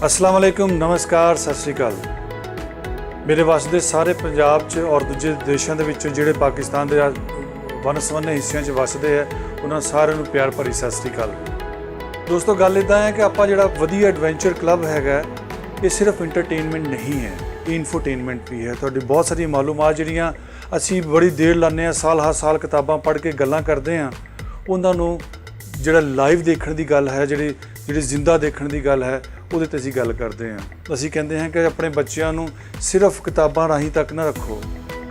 अस्सलाम वालेकुम, नमस्कार, सत श्री अकाल। मेरे वसदे सारे पंजाब च और दूजे देशों के जोड़े पाकिस्तान के वन सवन्ने हिस्सों च वसदे है, उन्होंने सारिਆਂ ਨੂੰ प्यार भरी सत श्री अकाल। दोस्तों, गल इदा है कि आप जो वधिया एडवेंचर क्लब है, ये सिर्फ इंटरटेनमेंट नहीं है, ये इन्फोटेनमेंट भी है। थोड़ी बहुत सारी मालूमात जिहड़ियां असीं बड़ी देर लाने हैं, साल हर साल किताबां पढ़ के गल्लां करते हैं, उन्होंने जिहड़ा लाइव देखने की गल है, जिहड़ी जिंदा देखने की गल है, ਉਹਦੇ ਤੇ ਅਸੀਂ ਗੱਲ ਕਰਦੇ ਹਾਂ। ਅਸੀਂ ਕਹਿੰਦੇ ਹਾਂ ਕਿ ਆਪਣੇ ਬੱਚਿਆਂ ਨੂੰ ਸਿਰਫ ਕਿਤਾਬਾਂ ਰਾਹੀਂ ਤੱਕ ਨਾ ਰੱਖੋ,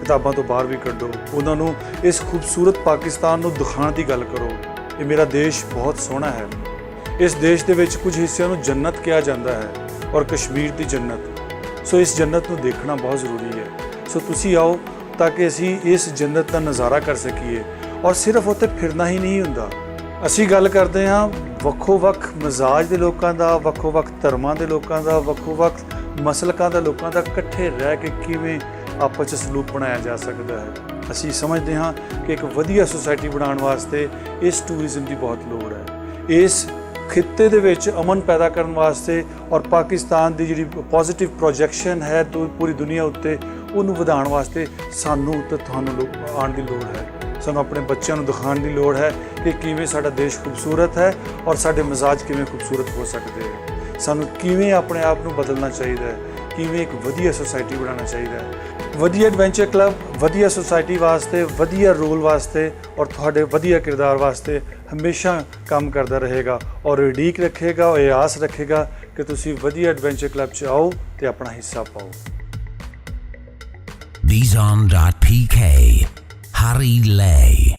ਕਿਤਾਬਾਂ ਤੋਂ ਬਾਹਰ ਵੀ ਕੱਢੋ, ਉਹਨਾਂ ਨੂੰ ਇਸ ਖੂਬਸੂਰਤ ਪਾਕਿਸਤਾਨ ਨੂੰ ਦਿਖਾਉਣ ਦੀ ਗੱਲ ਕਰੋ। ਇਹ ਮੇਰਾ ਦੇਸ਼ ਬਹੁਤ ਸੋਹਣਾ ਹੈ। ਇਸ ਦੇਸ਼ ਦੇ ਵਿੱਚ ਕੁਝ ਹਿੱਸਿਆਂ ਨੂੰ ਜੰਨਤ ਕਿਹਾ ਜਾਂਦਾ ਹੈ ਔਰ ਕਸ਼ਮੀਰ ਦੀ ਜੰਨਤ। ਸੋ ਇਸ ਜੰਨਤ ਨੂੰ ਦੇਖਣਾ ਬਹੁਤ ਜ਼ਰੂਰੀ ਹੈ। ਸੋ ਤੁਸੀਂ ਆਓ ਤਾਂ ਕਿ ਅਸੀਂ ਇਸ ਜੰਨਤ ਦਾ ਨਜ਼ਾਰਾ ਕਰ ਸਕੀਏ। ਔਰ ਸਿਰਫ ਉੱਥੇ ਫਿਰਨਾ ਹੀ ਨਹੀਂ ਹੁੰਦਾ, ਅਸੀਂ ਗੱਲ ਕਰਦੇ ਹਾਂ ਵੱਖੋ-ਵੱਖ ਮਜ਼ਾਜ ਦੇ ਲੋਕਾਂ ਦਾ, ਵੱਖੋ-ਵੱਖ ਧਰਮਾਂ ਦੇ ਲੋਕਾਂ ਦਾ, ਵੱਖੋ-ਵੱਖ ਮਸਲਕਾਂ ਦੇ ਲੋਕਾਂ ਦਾ ਇਕੱਠੇ ਰਹਿ ਕੇ ਕਿਵੇਂ ਆਪਸ 'ਚ ਸਲੂਕ ਬਣਾਇਆ ਜਾ ਸਕਦਾ ਹੈ। ਅਸੀਂ ਸਮਝਦੇ ਹਾਂ ਕਿ ਇੱਕ ਵਧੀਆ ਸੁਸਾਇਟੀ ਬਣਾਉਣ ਵਾਸਤੇ ਇਸ ਟੂਰਿਜ਼ਮ ਦੀ ਬਹੁਤ ਲੋੜ ਹੈ। ਇਸ ਖਿੱਤੇ ਦੇ ਵਿੱਚ ਅਮਨ ਪੈਦਾ ਕਰਨ ਵਾਸਤੇ ਔਰ ਪਾਕਿਸਤਾਨ ਦੀ ਜਿਹੜੀ ਪੋਜ਼ੀਟਿਵ ਪ੍ਰੋਜੈਕਸ਼ਨ ਹੈ ਪੂਰੀ ਦੁਨੀਆ ਉੱਤੇ, ਉਹਨੂੰ ਵਧਾਉਣ ਵਾਸਤੇ ਸਾਨੂੰ ਤੇ ਤੁਹਾਨੂੰ ਆਉਣ ਦੀ ਲੋੜ ਹੈ। ਸਾਨੂੰ ਆਪਣੇ ਬੱਚਿਆਂ ਨੂੰ ਦਿਖਾਉਣ ਦੀ ਲੋੜ ਹੈ ਕਿ ਕਿਵੇਂ ਸਾਡਾ ਦੇਸ਼ ਖੂਬਸੂਰਤ ਹੈ ਔਰ ਸਾਡੇ ਮਿਜ਼ਾਜ ਕਿਵੇਂ ਖੂਬਸੂਰਤ ਹੋ ਸਕਦੇ ਹੈ। ਸਾਨੂੰ ਕਿਵੇਂ ਆਪਣੇ ਆਪ ਨੂੰ ਬਦਲਣਾ ਚਾਹੀਦਾ ਹੈ, ਕਿਵੇਂ ਇੱਕ ਵਧੀਆ ਸੁਸਾਇਟੀ ਬਣਾਉਣਾ ਚਾਹੀਦਾ ਹੈ। ਵਧੀਆ ਐਡਵੈਂਚਰ ਕਲੱਬ ਵਧੀਆ ਸੁਸਾਇਟੀ ਵਾਸਤੇ, ਵਧੀਆ ਰੋਲ ਵਾਸਤੇ ਔਰ ਤੁਹਾਡੇ ਵਧੀਆ ਕਿਰਦਾਰ ਵਾਸਤੇ ਹਮੇਸ਼ਾ ਕੰਮ ਕਰਦਾ ਰਹੇਗਾ ਔਰ ਉਡੀਕ ਰੱਖੇਗਾ ਔਰ ਆਸ ਰੱਖੇਗਾ ਕਿ ਤੁਸੀਂ ਵਧੀਆ ਐਡਵੈਂਚਰ ਕਲੱਬ 'ਚ ਆਓ ਤੇ ਆਪਣਾ ਹਿੱਸਾ ਪਾਓ। Bizon.pk Harry Lay